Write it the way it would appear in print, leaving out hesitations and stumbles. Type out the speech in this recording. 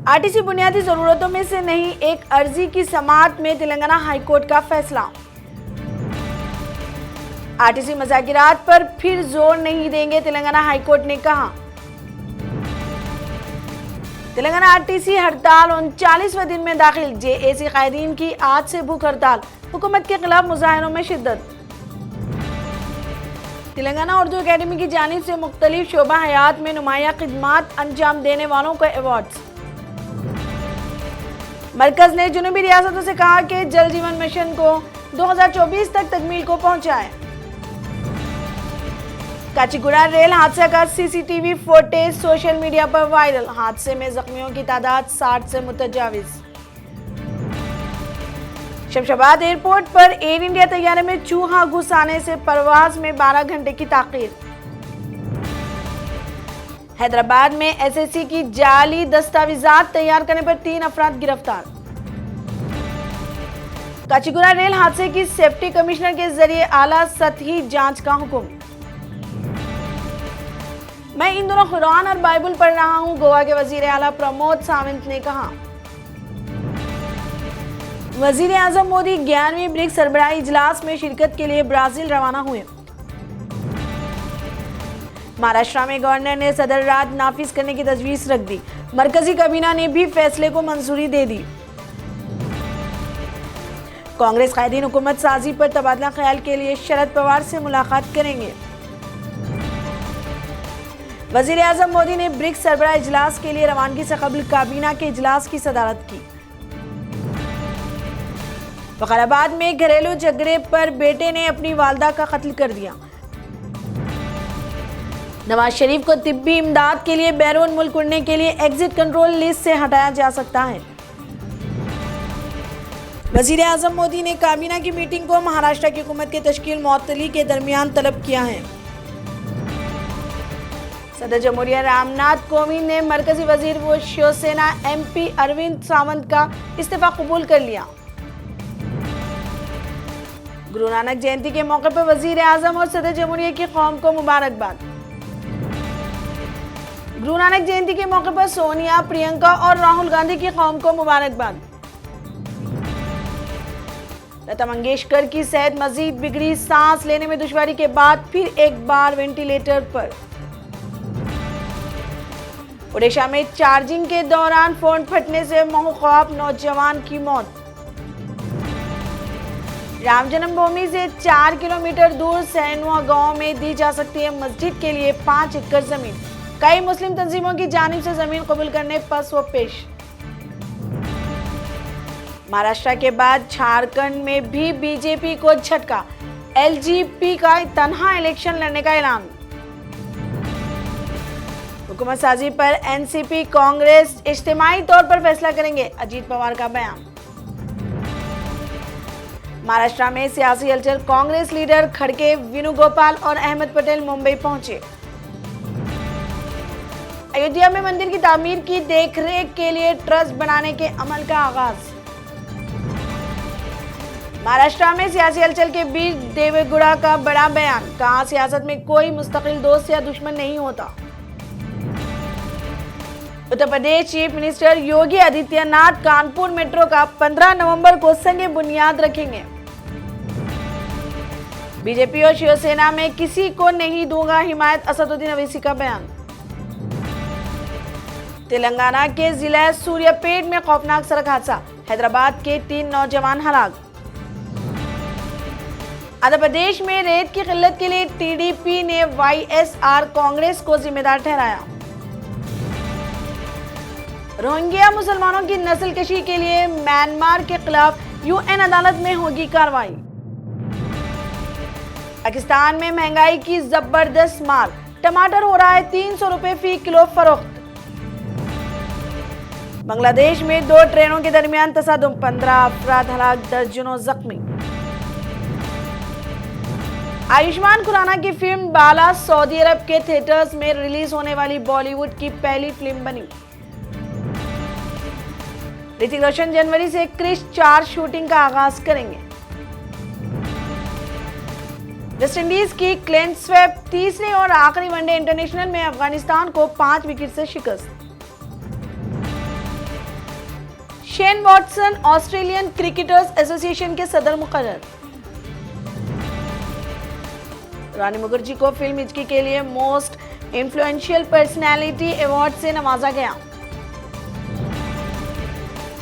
RTC बुनियादी जरूरतों में से नहीं, एक अर्जी की समाअत में तेलंगाना हाईकोर्ट का फैसला। आरटीसी मज़ाकिरात पर फिर जोर नहीं देंगे, तेलंगाना हाईकोर्ट ने कहा। तेलंगाना आरटीसी हड़ताल 39वें दिन में दाखिल, जेएसी कायदीन की आज से भूख हड़ताल, हुकूमत के खिलाफ मुजाहरों में शिद्दत। तेलंगाना उर्दू एकेडमी की जानिब से मुख्तलिफ शोबा हयात में नुमाया खिदमात अंजाम देने वालों को अवार्ड्स। मरकज ने जुनूबी रियासतों से कहा कि जल जीवन मिशन को 2024 तक तकमील को पहुंचाएं। काचीगुड़ा रेल हादसे का सीसीटीवी फुटेज सोशल मीडिया पर वायरल, हादसे में जख्मियों की तादाद 60 से मुतजाविज। शमशाबाद एयरपोर्ट पर एयर इंडिया तैयारे में चूहा घुस आने से परवाज में 12 घंटे की ताखीर। हैदराबाद में एसएससी की जाली दस्तावेजात तैयार करने पर 3 अफराद गिरफ्तार। काचीगुड़ा रेल हादसे की सेफ्टी कमिश्नर के जरिए आला सतही जांच का हुक्म। मैं इन दोनों कुरान और बाइबल पढ़ रहा हूं, गोवा के वजीर आला प्रमोद सावंत ने कहा। वजीर आजम मोदी 11वीं ब्रिक्स सरबराही इजलास में शिरकत के लिए ब्राजील रवाना हुए। महाराष्ट्र में गवर्नर ने सदर राज नाफिज करने की तजवीज रख दी, मरकजी काबीना ने भी फैसले को मंजूरी दे दी। कांग्रेस कायदीन हुकूमत साजी पर तबादला ख्याल के लिए शरद पवार से मुलाकात करेंगे। वजीर आजम मोदी ने ब्रिक्स सरबराह इजलास के लिए रवानगी से कबल काबीना के इजलास की सदारत की। फखराबाद में घरेलू झगड़े पर बेटे ने अपनी वालदा का कत्ल कर दिया। नवाज शरीफ को तिब्बी इमदाद के लिए बैरून मुल्क उड़ने के लिए एग्जिट कंट्रोल लिस्ट से हटाया जा सकता है। वजीर आजम मोदी ने काबीना की मीटिंग को महाराष्ट्र की हुकूमत के तश्कील मुअत्तली के दरमियान तलब किया है। सदर जमहूरिया रामनाथ कोविंद ने मरकजी वजीर व शिवसेना एमपी अरविंद सावंत का इस्तीफा कबूल कर लिया। गुरु नानक जयंती के मौके पर वजीर आजम और सदर जमहूरिया की कौम को मुबारकबाद। गुरु नानक जयंती के मौके पर सोनिया, प्रियंका और राहुल गांधी की कौम को मुबारकबाद। लता मंगेशकर की सेहत मजीद बिगड़ी, सांस लेने में दुश्वारी के बाद फिर एक बार वेंटिलेटर पर। ओडिशा में चार्जिंग के दौरान फोन फटने से मोहख्वाब नौजवान की मौत। राम जन्मभूमि से 4 किलोमीटर दूर सैनुआ गांव में दी जा सकती है मस्जिद के लिए 5 एकड़ जमीन, कई मुस्लिम तंजीमों की जानिब से जमीन कबूल करने पर सो पेश। महाराष्ट्र के बाद झारखंड में भी बीजेपी को झटका, एलजेपी का तनहा इलेक्शन लड़ने का ऐलान। हुकूमत साजी पर एनसीपी कांग्रेस इज्तिमाई तौर पर फैसला करेंगे, अजीत पवार का बयान। महाराष्ट्र में सियासी हलचल, कांग्रेस लीडर खड़गे, वेणुगोपाल और अहमद पटेल मुंबई पहुंचे। अयोध्या में मंदिर की तामीर की देखरेख के लिए ट्रस्ट बनाने के अमल का आगाज। महाराष्ट्र में सियासी हलचल के बीच देवेगौड़ा का बड़ा बयान, कहा सियासत में कोई मुस्तकिल दोस्त या दुश्मन नहीं होता। Uttar Pradesh chief minister Yogi Adityanath Kanpur metro का 15 नवंबर को संग बुनियाद रखेंगे। बीजेपी और शिवसेना में किसी को नहीं दूंगा हिमायत, असदुद्दीन अवैसी का बयान। तेलंगाना के जिला सूर्यापेट में खौफनाक सड़क हादसा, हैदराबाद के 3 नौजवान हलाक। आंध्र प्रदेश में रेत की किल्लत के लिए टीडीपी ने वाईएसआर कांग्रेस को जिम्मेदार ठहराया। रोहिंग्या मुसलमानों की नस्लकशी के लिए म्यांमार के खिलाफ यूएन अदालत में होगी कार्रवाई। पाकिस्तान में महंगाई की जबरदस्त मार, टमाटर हो रहा है 300 रुपए फी किलो फरोख्त। बांग्लादेश में 2 ट्रेनों के दरमियान तसादुम, 15 अफराद हलाक, दर्जनों जख्मी। आयुष्मान खुराना की फिल्म बाला सऊदी अरब के थिएटर्स में रिलीज होने वाली बॉलीवुड की पहली फिल्म बनी। ऋतिक रोशन जनवरी से क्रिश 4 शूटिंग का आगाज करेंगे। वेस्टइंडीज की क्लीन स्वेप, तीसरे और आखिरी वनडे इंटरनेशनल में अफगानिस्तान को 5 विकेट से शिकस्त। Shane Watson Australian cricketers association के सदर मुकर्रर। रानी मुखर्जी को फिल्म हिचकी के लिए मोस्ट इन्फ्लुएंशियल पर्सनैलिटी अवार्ड से नवाजा गया।